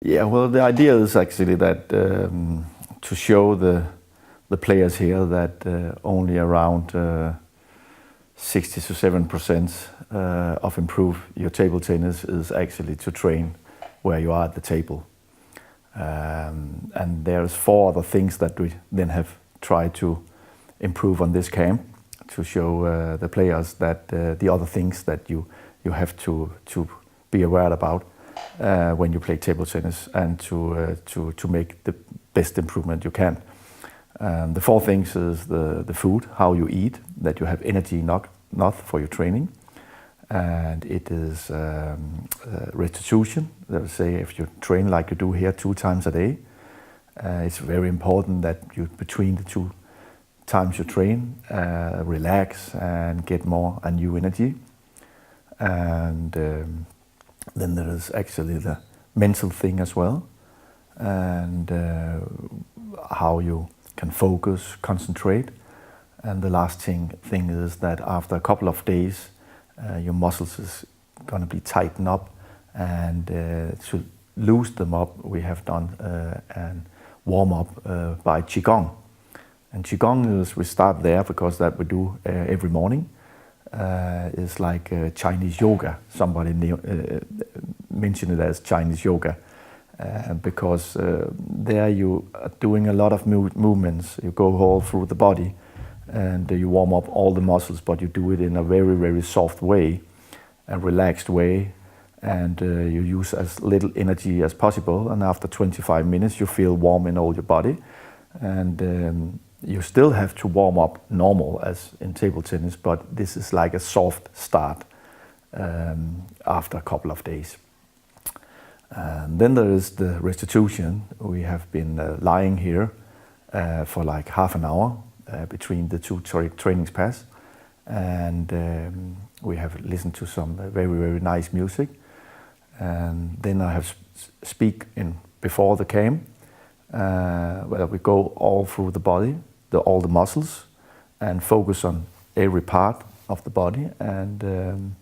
Yeah, well, the idea is actually that to show the players here that only around 60 to 7% of improve your table tennis is actually to train where you are at the table. And there's 4 other things that we then have tried to improve on this camp to show the players that the other things that you have to be aware about when you play table tennis and to make the best improvement you can. The 4 things is the food, how you eat, that you have energy enough for your training. And it is restitution. That will say if you train like you do here 2 times a day, it's very important that you between the 2 times you train, relax and get more and new energy. And then there is actually the mental thing as well, and how you can focus, concentrate. And the last thing is that after a couple of days, your muscles is going to be tightened up, and to loosen them up, we have done an warm up by Qigong. And Qigong is, we start there because that we do every morning. It's like Chinese yoga. Somebody mentioned it as Chinese yoga because there you are doing a lot of movements. You go all through the body and you warm up all the muscles, but you do it in a very, very soft way, a relaxed way, and you use as little energy as possible. And after 25 minutes, you feel warm in all your body. And you still have to warm up normal as in table tennis, but this is like a soft start after a couple of days. And then there is the restitution. We have been lying here for like half an hour between the 2 trainings pass, and we have listened to some very, very nice music. And then I have speak in before the camp, where we go all through the body, all the muscles, and focus on every part of the body, and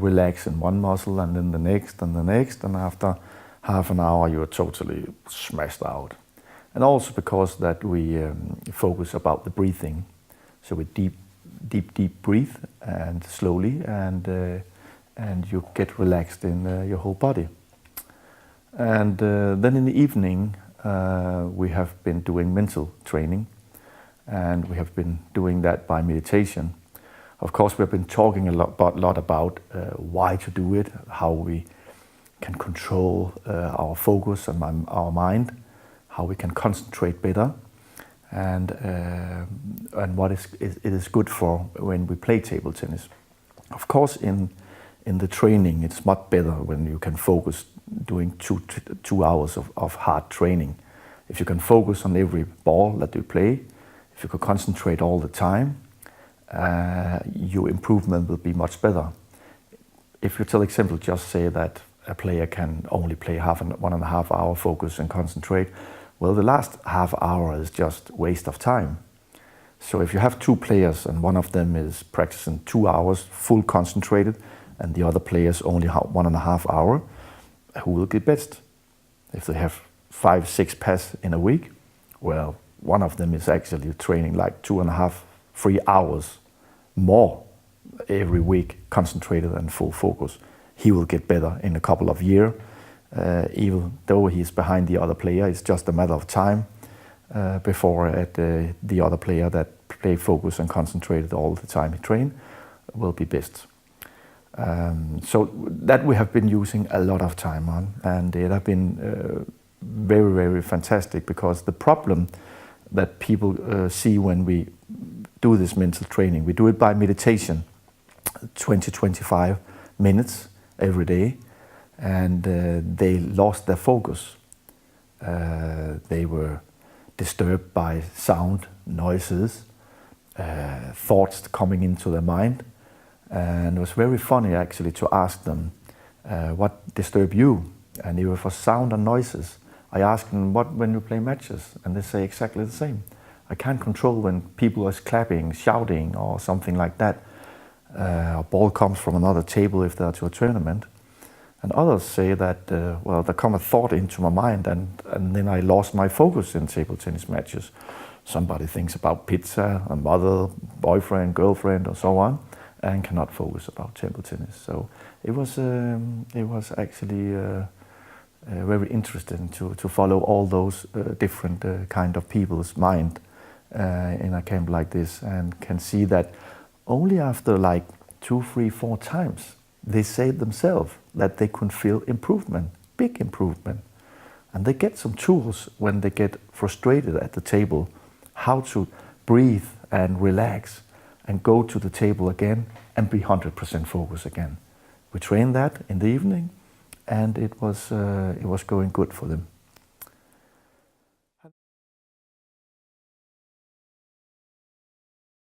relax in one muscle and then the next and the next, and after half an hour you are totally smashed out. And also because that we focus about the breathing, so we deep breathe and slowly, and you get relaxed in your whole body. And then in the evening we have been doing mental training, and we have been doing that by meditation. Of course, we have been talking a lot about why to do it, how we can control our focus and our mind, how we can concentrate better, and what it is good for when we play table tennis. Of course, in the training, it's much better when you can focus doing 2 hours of hard training. If you can focus on every ball that you play, if you can concentrate all the time, your improvement will be much better. If you, for example, just say that a player can only play 1.5 hour focus and concentrate, well, the last half hour is just waste of time. So if you have 2 players and one of them is practicing 2 hours full concentrated and the other players only 1.5 hour, who will get best? If they have 5-6 passes in a week, well, one of them is actually training like 2.5-3 hours more every week, concentrated and full focus. He will get better in a couple of years, even though he's behind the other player. It's just a matter of time before the other player that play focus and concentrated all the time he train will be best. So that we have been using a lot of time on, and it have been very, very fantastic, because the problem that people see when we do this mental training, we do it by meditation, 20-25 minutes every day, and they lost their focus. They were disturbed by sound, noises, thoughts coming into their mind, and it was very funny actually to ask them what disturbed you, and it was for sound and noises. I asked them what when you play matches, and they say exactly the same. I can't control when people are clapping, shouting, or something like that. A ball comes from another table if they're to a tournament. And others say that, well, there come a thought into my mind and then I lost my focus in table tennis matches. Somebody thinks about pizza, a mother, boyfriend, girlfriend, or so on, and cannot focus about table tennis. So it was actually very interesting to follow all those different kind of people's mind in a camp like this, and can see that only after like 2, 3, 4 times they say themselves that they could feel improvement, big improvement. And they get some tools when they get frustrated at the table, how to breathe and relax and go to the table again and be 100% focused again. We trained that in the evening, and it was going good for them.